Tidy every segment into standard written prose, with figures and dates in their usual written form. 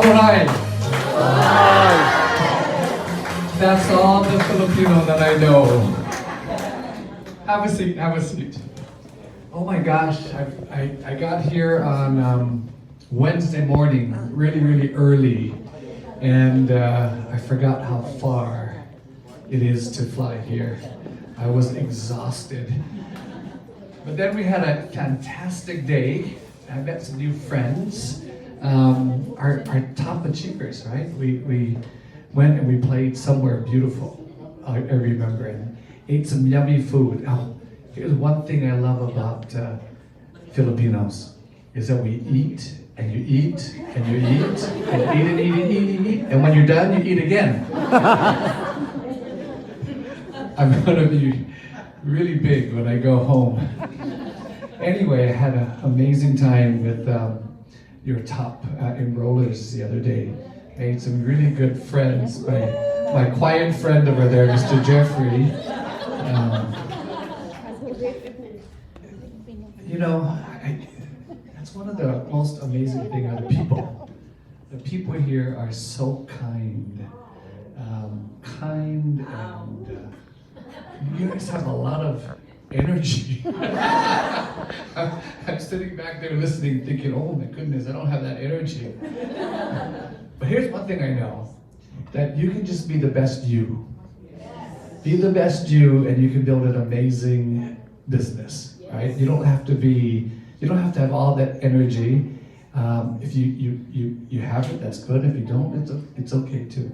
Mabuhay! That's all the Filipino that I know. Have a seat, have a seat. Oh my gosh, I got here on Wednesday morning, really early, and I forgot how far it is to fly here. I was exhausted. But then we had a fantastic day. I met some new friends. Our top achievers, right? We went and we played somewhere beautiful, I remember, and ate some yummy food. Oh, here's one thing I love about Filipinos, is that we eat, and you eat, and you eat, and eat, and when you're done, you eat again. I'm gonna be really big when I go home. Anyway, I had an amazing time with your top enrollers the other day. Made some really good friends. My quiet friend over there, Mr. Jeffrey. That's one of the most amazing things are the people. The people here are so kind. And you guys have a lot of energy. I'm sitting back there listening, thinking, oh my goodness, I don't have that energy. But here's one thing I know, that you can just be the best you. Be the best you, and you can build an amazing business, right? You don't have to have all that energy. If you have it, that's good. If you don't, it's okay too.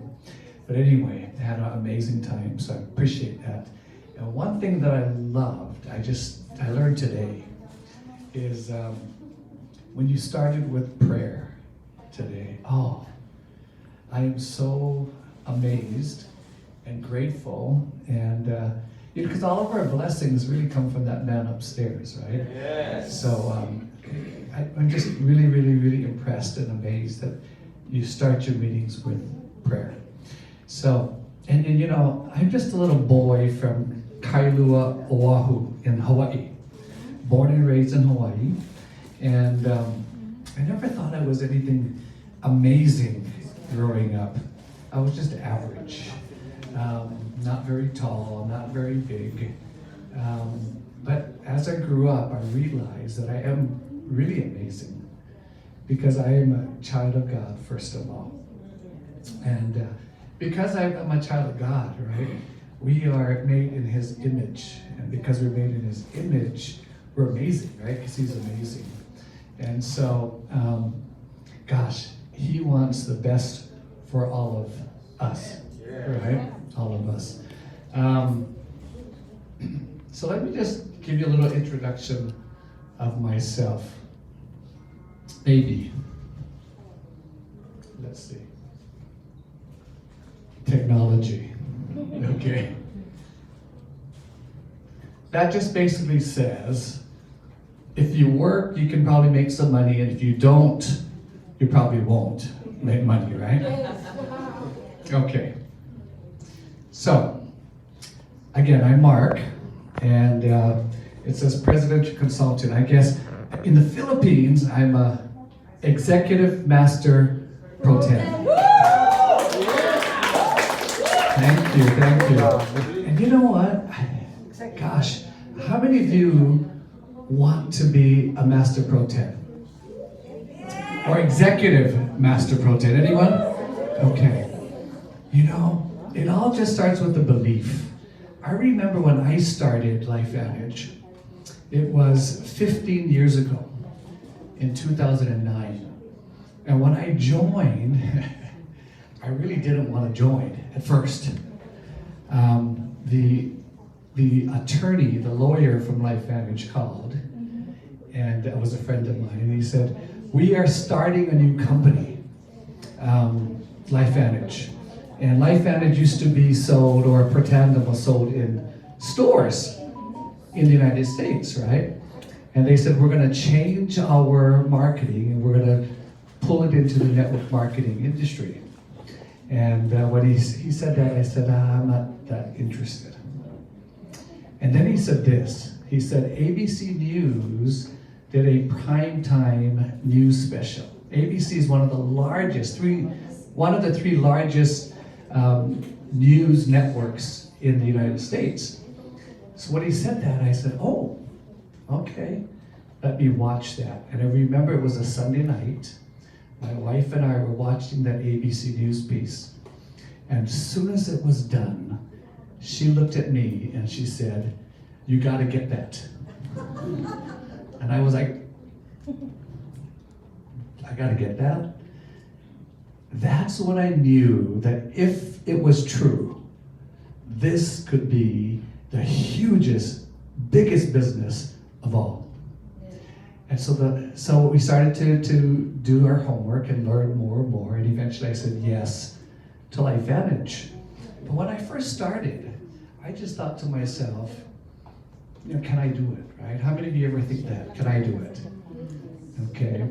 But anyway, I had an amazing time, so I appreciate that. And one thing that I loved, I learned today, is when you started with prayer today. Oh, I am so amazed and grateful, and because all of our blessings really come from that man upstairs, right? Yes. So I'm just really impressed and amazed that you start your meetings with prayer. So, and I'm just a little boy from Kailua, Oahu in Hawaii. Born and raised in Hawaii. And I never thought I was anything amazing growing up. I was just average. Not very tall, not very big. But as I grew up, I realized that I am really amazing, because I am a child of God, first of all. And because I'm a child of God, right? We are made in His image, and because we're made in His image, we're amazing, right? Because He's amazing. And so, gosh, He wants the best for all of us, right? All of us. So let me just give you a little introduction of myself. Maybe. Let's see. Technology. Okay. That just basically says, if you work, you can probably make some money, and if you don't, you probably won't make money, right? Okay. So, again, I'm Marc, and it says Presidential Consultant. I guess in the Philippines, I'm a Executive Master Pro10. Thank you. And you know what? Gosh, how many of you want to be a Master Pro10? Or Executive Master Pro10? Anyone? Okay. It all just starts with the belief. I remember when I started LifeVantage, it was 15 years ago, in 2009. And when I joined, I really didn't want to join at first. The attorney, the lawyer from LifeVantage called, and that was a friend of mine, and he said, we are starting a new company, LifeVantage. And LifeVantage used to be sold, or Pro10 was sold in stores in the United States, right? And they said, we're going to change our marketing, and we're going to pull it into the network marketing industry. And when he said that, I said, I'm not that interested. And then he said this. He said, ABC News did a primetime news special. ABC is one of the three largest news networks in the United States. So when he said that, I said, oh, okay, let me watch that. And I remember it was a Sunday night. My wife and I were watching that ABC News piece. And as soon as it was done, she looked at me and she said, you gotta get that. And I was like, I gotta get that? That's when I knew that if it was true, this could be the hugest, biggest business of all. And so we started to do our homework and learn more and more, and eventually I said yes to LifeVantage. But when I first started, I just thought to myself, can I do it, right? How many of you ever think that? Can I do it? Okay.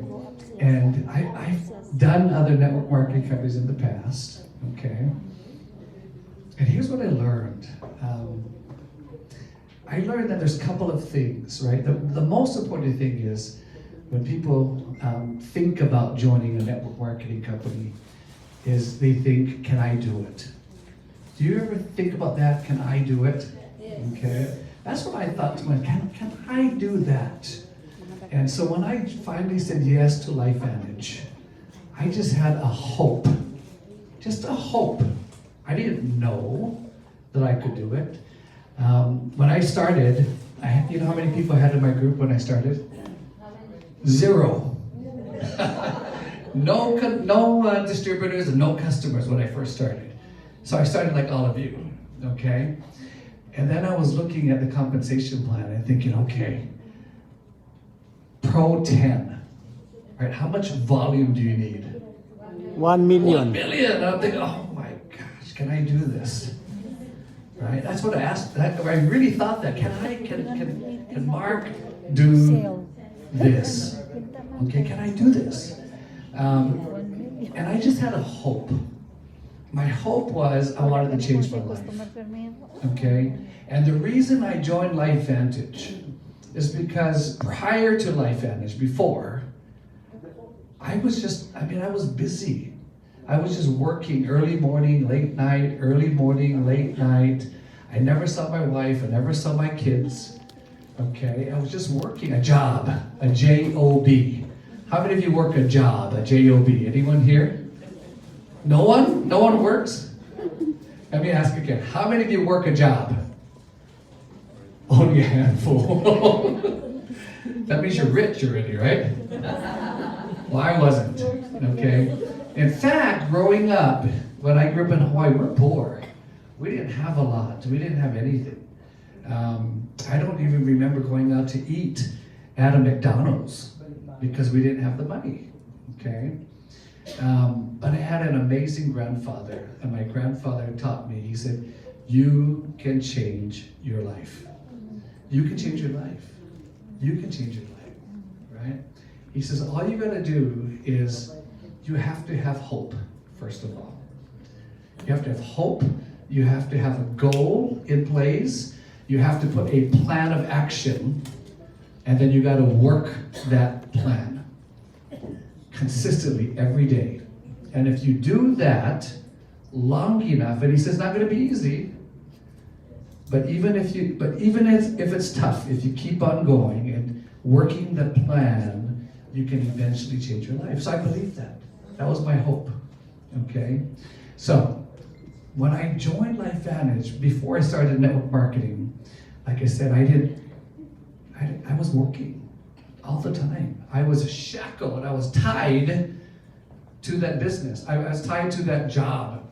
And I've done other network marketing companies in the past, okay? And here's what I learned. I learned that there's a couple of things, right? The most important thing is when people think about joining a network marketing company is they think, can I do it? Do you ever think about that? Can I do it? Okay. That's what I thought to myself, can I do that? And so when I finally said yes to LifeVantage, I just had a hope, just a hope. I didn't know that I could do it. When I started, you know how many people I had in my group when I started? 0. No distributors and no customers when I first started. So I started like all of you, okay? And then I was looking at the compensation plan and thinking, okay, Pro10, right? How much volume do you need? 1 million. 1 million. And I'm thinking, oh my gosh, can I do this? Right? That's what I asked. I really thought that. Can Marc do this? Okay, can I do this? And I just had a hope. My hope was I wanted to change my life. Okay? And the reason I joined LifeVantage is because prior to LifeVantage, before, I was busy. I was just working early morning, late night, early morning, late night. I never saw my wife, I never saw my kids. Okay, I was just working a job, a J-O-B. How many of you work a job, a J-O-B? Anyone here? No one? No one works? Let me ask again. How many of you work a job? Only a handful. That means you're rich already, right? Well, I wasn't, okay? In fact, growing up, when I grew up in Hawaii, we're poor. We didn't have a lot. We didn't have anything. I don't even remember going out to eat at a McDonald's because we didn't have the money, okay? But I had an amazing grandfather, and my grandfather taught me, he said, you can change your life. You can change your life. You can change your life, right? He says, all you gotta do is, you have to have hope, first of all. You have to have hope. You have to have a goal in place. You have to put a plan of action, and then you got to work that plan consistently every day. And if you do that long enough, and he says it's not going to be easy, but even if it's tough, if you keep on going and working the plan, you can eventually change your life. So I believe that. That was my hope. Okay? So when I joined LifeVantage, before I started network marketing, like I said, I was working all the time. I was shackled. I was tied to that business. I was tied to that job.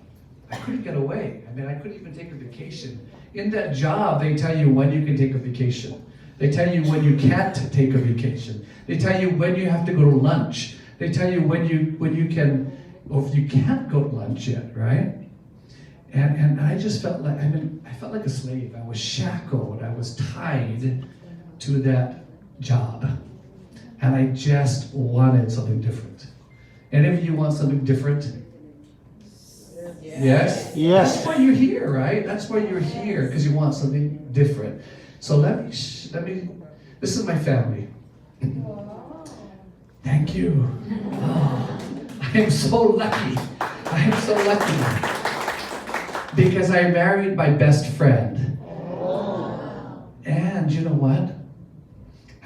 I couldn't get away. I mean, I couldn't even take a vacation. In that job, they tell you when you can take a vacation. They tell you when you can't take a vacation. They tell you when you have to go to lunch. They tell you when you can, or if you can't go to lunch yet, right? And I just felt like, I felt like a slave. I was shackled. I was tied to that job. And I just wanted something different. Any of you want something different? Yes? Yes. That's why you're here, right? That's why you're here, because you want something different. So let me, this is my family. Thank you. Oh. I am so lucky. I am so lucky. Because I married my best friend. And you know what?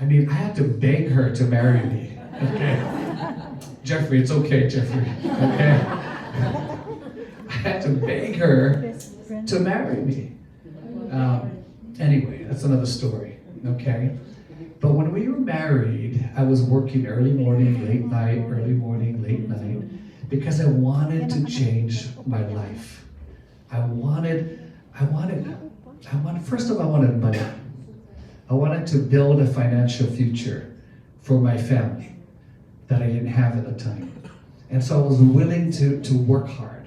I mean, I had to beg her to marry me. Okay? Jeffrey, it's okay, Jeffrey. Okay? I had to beg her to marry me. Anyway, that's another story. Okay? But when we were married, I was working early morning, late night, early morning, late night, because I wanted to change my life. First of all, I wanted money. I wanted to build a financial future for my family that I didn't have at the time. And so I was willing to work hard.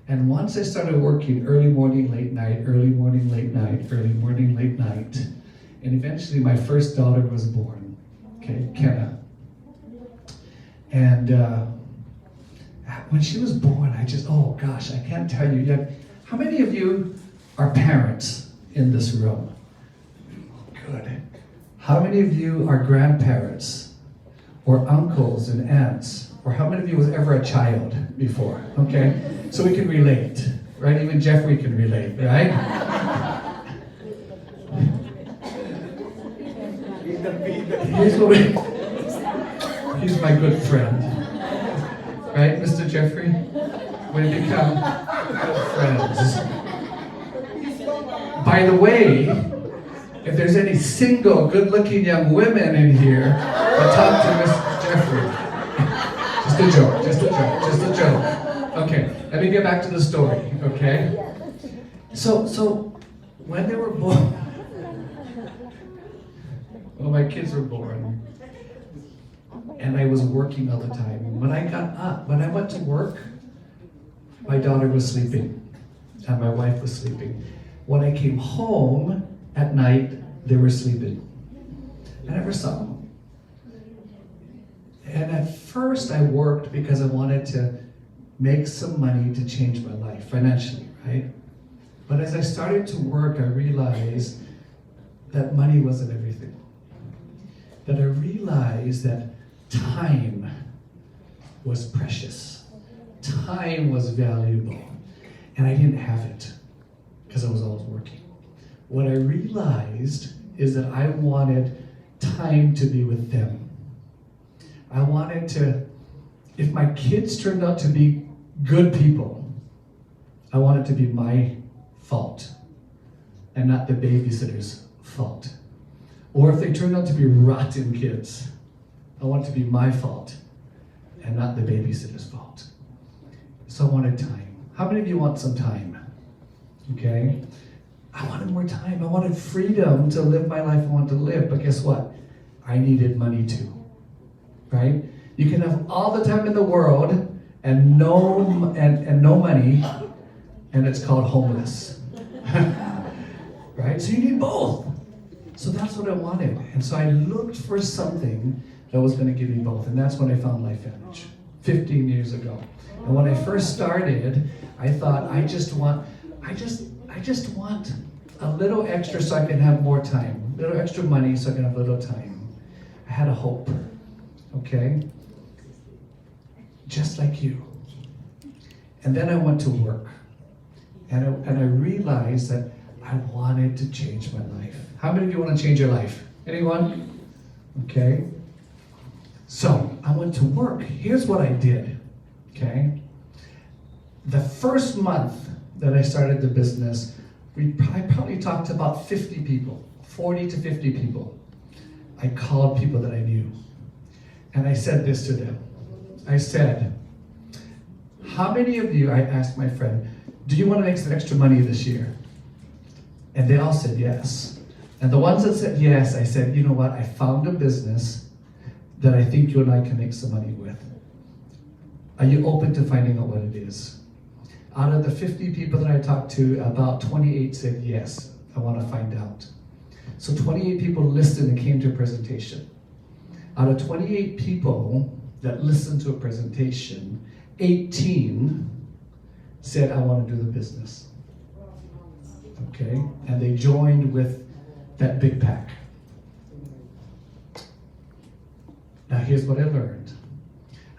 And once I started working early morning, late night, early morning, late night, early morning, late night, and eventually my first daughter was born, okay, Kenna. And when she was born, oh gosh, I can't tell you yet. How many of you are parents in this room? Good. How many of you are grandparents or uncles and aunts? Or how many of you was ever a child before? Okay, so we can relate, right? Even Jeffrey can relate, right? He's my good friend, right, Mr. Jeffrey? We become good friends. By the way, if there's any single, good-looking young women in here, talk to Mr. Jeffrey. Just a joke, just a joke, just a joke. Okay, let me get back to the story, okay? So when they were born, well, my kids were born, and I was working all the time. When I went to work, my daughter was sleeping, and my wife was sleeping. When I came home at night, they were sleeping. I never saw them. And at first I worked because I wanted to make some money to change my life financially, right? But as I started to work, I realized that money wasn't everything. That I realized that time was precious. Time was valuable. And I didn't have it because I was always working. What I realized is that I wanted time to be with them. I wanted to, if my kids turned out to be good people, I want it to be my fault and not the babysitter's fault. Or if they turned out to be rotten kids, I want it to be my fault and not the babysitter's fault. So I wanted time. How many of you want some time? Okay? I wanted more time. I wanted freedom to live my life I want to live. But guess what? I needed money too. Right? You can have all the time in the world and no money, and it's called homeless. Right? So you need both. So that's what I wanted. And so I looked for something that was going to give me both. And that's when I found Life Advantage 15 years ago. And when I first started, I thought I just want a little extra so I can have more time. A little extra money so I can have a little time. I had a hope. Okay? Just like you. And then I went to work. And I realized that I wanted to change my life. How many of you want to change your life? Anyone? Okay. So I went to work. Here's what I did. Okay. The first month that I started the business, I probably talked to about 50 people, 40 to 50 people. I called people that I knew. And I said this to them. I said, how many of you, I asked my friend, do you want to make some extra money this year? And they all said yes. And the ones that said yes, I said, you know what, I found a business that I think you and I can make some money with. Are you open to finding out what it is? Out of the 50 people that I talked to, about 28 said yes, I want to find out. So 28 people listened and came to a presentation. Out of 28 people that listened to a presentation, 18 said, I want to do the business. Okay? And they joined with that big pack. Now here's what I learned.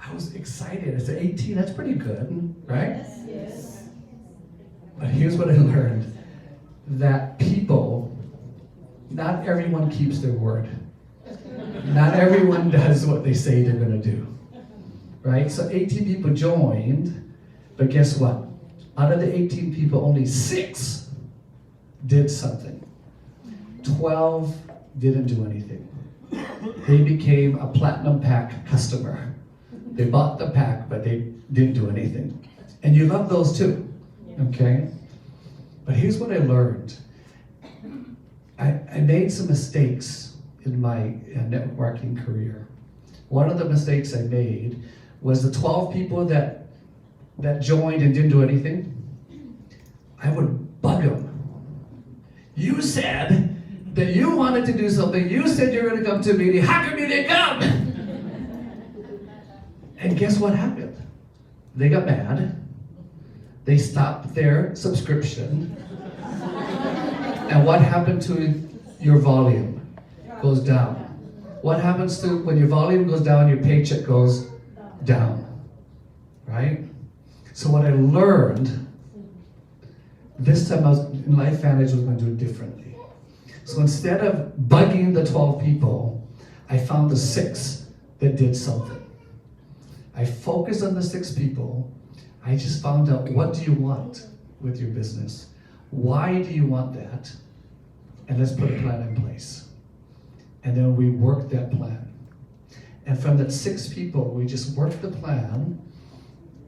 I I was excited. I said, 18, that's pretty good, right? Yes. But here's what I learned. That people, not everyone keeps their word. Not everyone does what they say they're going to do. Right? So 18 people joined, but guess what? Out of the 18 people, only 6 did something. 12 didn't do anything. They became a platinum pack customer. They bought the pack, but they didn't do anything. And you love those too, okay? But here's what I learned. I made some mistakes in my network marketing career. One of the mistakes I made was the 12 people that joined and didn't do anything. I would bug them. You said that you wanted to do something. You said you were going to come to a meeting. How come you didn't come? And guess what happened? They got mad. They stopped their subscription. And what happened to your volume? Goes down. What happens to when your volume goes down, your paycheck goes down, right? So what I learned, this time I was in Life Vantage, was going to do it differently. So instead of bugging the 12 people, I found the 6 that did something. I focused on the 6 people. I just found out, what do you want with your business? Why do you want that? And let's put a plan in place. And then we worked that plan. And from that 6 people, we just worked the plan.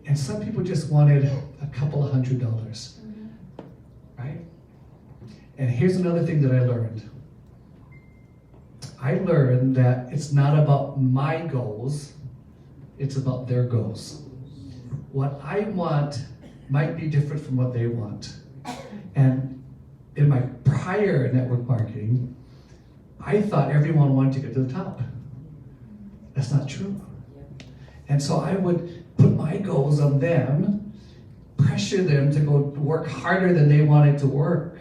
And some people just wanted a couple of $100, right? And here's another thing that I learned. I learned that it's not about my goals, it's about their goals. What I want might be different from what they want. And in my prior network marketing, I thought everyone wanted to get to the top. That's not true. And so I would put my goals on them, pressure them to go work harder than they wanted to work.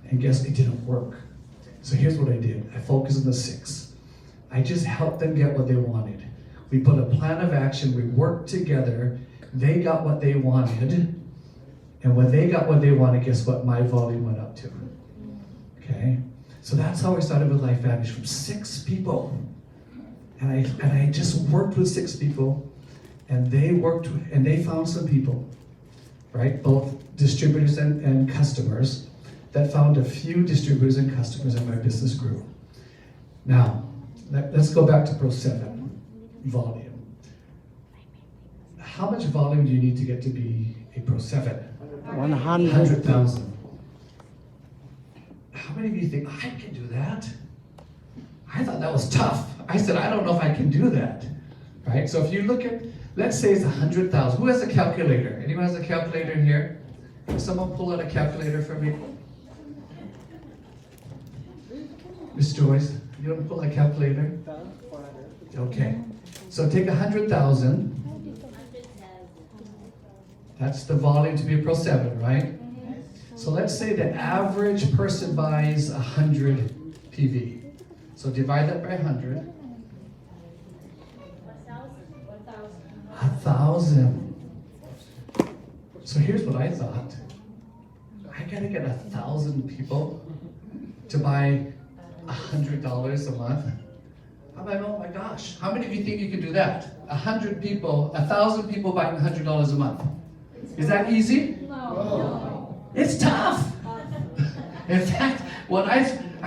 And guess it didn't work. So here's what I did. I focused on the 6. I just helped them get what they wanted. We put a plan of action. We worked together. They got what they wanted. And when they got what they wanted, guess what? My volume went up too. Okay? So that's how I started with Life Vantage, from 6 people. And I just worked with 6 people, and they found some people, right? Both distributors and customers, that found a few distributors and customers, and my business grew. Now, let's go back to Pro7, volume. How much volume do you need to get to be a Pro7? 100,000. How many of you think, I can do that? I thought that was tough. I said, I don't know if I can do that, right? So if you look at, let's say it's 100,000. Who has a calculator? Anyone has a calculator in here? Can someone pull out a calculator for me? Miss Joyce, you want to pull a calculator? Okay. So take 100,000. That's the volume to be a Pro7, right? So let's say the average person buys 100 PV. So divide that by 100. 1,000. So here's what I thought. I gotta get 1,000 people to buy $100 a month. I'm like, oh my gosh, how many of you think you can do that? 100 people, 1,000 people buying $100 a month. Is that easy? No. It's tough. In fact, when I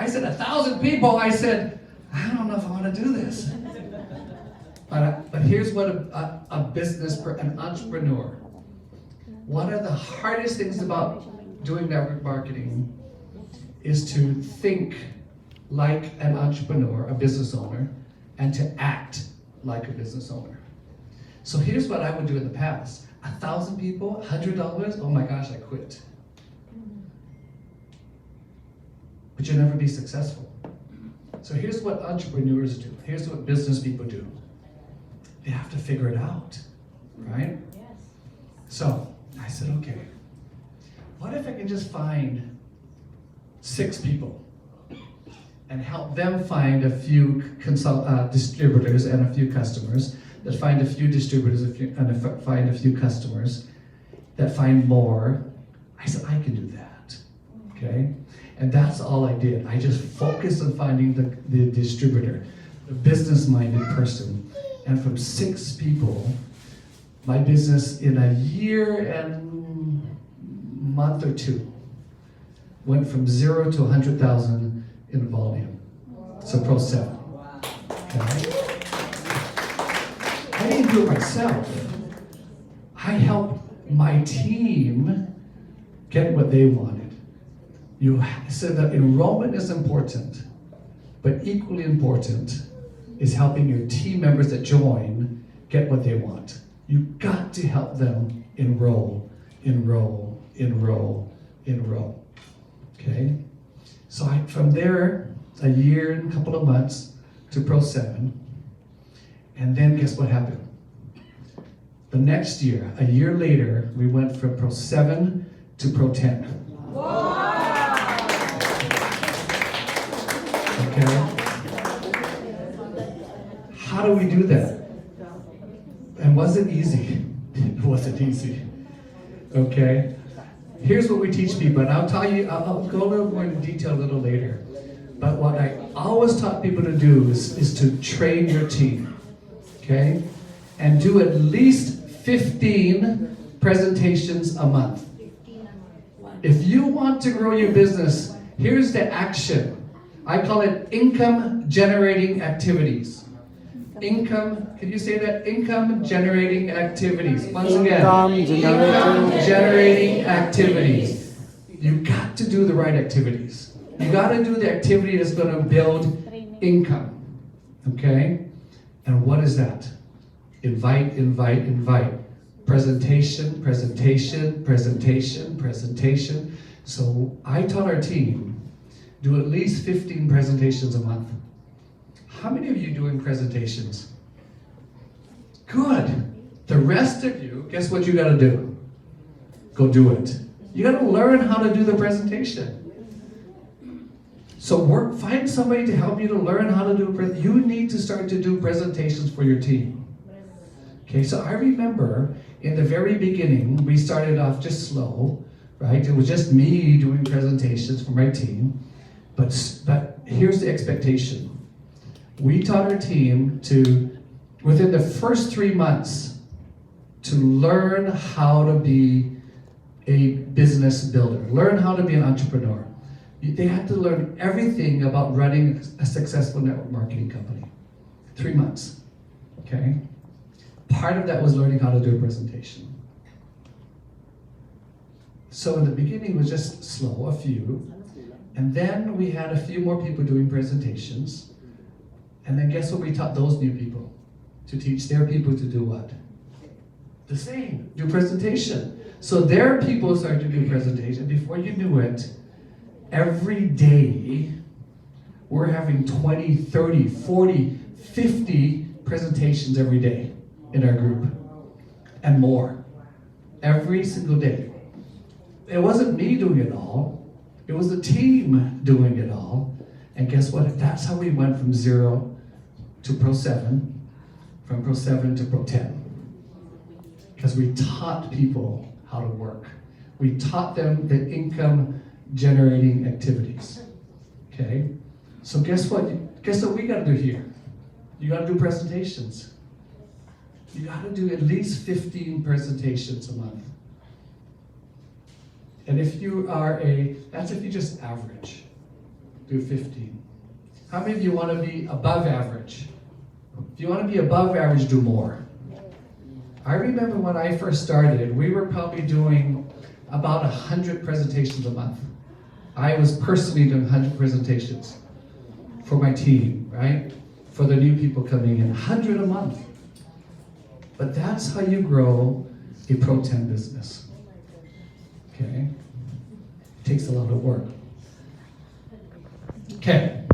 said 1,000 people, I said, I don't know if I want to do this. But here's what an entrepreneur. One of the hardest things about doing network marketing is to think like an entrepreneur, a business owner, and to act like a business owner. So here's what I would do in the past. 1,000 people, $100, oh my gosh, I quit. But you'll never be successful. So here's what entrepreneurs do. Here's what business people do. They have to figure it out, right? Yes. So I said, okay, what if I can just find 6 people and help them find a few distributors and a few customers that find a few distributors and find a few customers, that find more. I said, I can do that, okay? And that's all I did. I just focused on finding the distributor, the business-minded person. And from 6 people, my business in a year and month or 2 went from 0 to 100,000 in volume. So Pro7. Okay? I didn't do it myself. I helped my team get what they wanted. You said that enrollment is important, but equally important is helping your team members that join get what they want. You got to help them enroll. Okay? So from there, a year and a couple of months to Pro7, and then guess what happened? The next year, a year later, we went from Pro7 to Pro10. Okay? How do we do that? And was it easy? It wasn't easy. Okay? Here's what we teach people, and I'll tell you, I'll go a little more into detail a little later. But what I always taught people to do is to train your team. Okay? And do at least 15 presentations a month. If you want to grow your business, here's the action. I call it income generating activities. Income, can you say that? Income generating activities. Once again, income generating activities. You got to do the right activities. You got to do the activity that's going to build income. Okay? And what is that? Invite. Presentation. So I taught our team, do at least 15 presentations a month. How many of you doing presentations? Good. The rest of you, guess what you got to do? Go do it. You got to learn how to do the presentation. So find somebody to help you to learn how to do it. You need to start to do presentations for your team. Okay, so I remember in the very beginning, we started off just slow, right? It was just me doing presentations for my team. But here's the expectation. We taught our team to, within the first 3 months, to learn how to be a business builder, learn how to be an entrepreneur. They had to learn everything about running a successful network marketing company. 3 months, okay? Part of that was learning how to do a presentation. So in the beginning, it was just slow, a few. And then we had a few more people doing presentations. And then guess what we taught those new people? To teach their people to do what? The same, do presentation. So their people started to do presentation. Before you knew it, every day, we're having 20, 30, 40, 50 presentations every day in our group. And more. Every single day. It wasn't me doing it all. It was the team doing it all. And guess what? That's how we went from 0 to Pro7, from Pro7 to Pro10. Because we taught people how to work. We taught them the income generating activities. Okay? So guess what? Guess what we gotta do here? You gotta do presentations. You gotta do at least 15 presentations a month. And if you are that's if you just average, do 15. How many of you want to be above average? If you want to be above average, do more. I remember when I first started, we were probably doing about 100 presentations a month. I was personally doing 100 presentations for my team, right? For the new people coming in, 100 a month. But that's how you grow a Pro10 business. Okay? It takes a lot of work. Okay.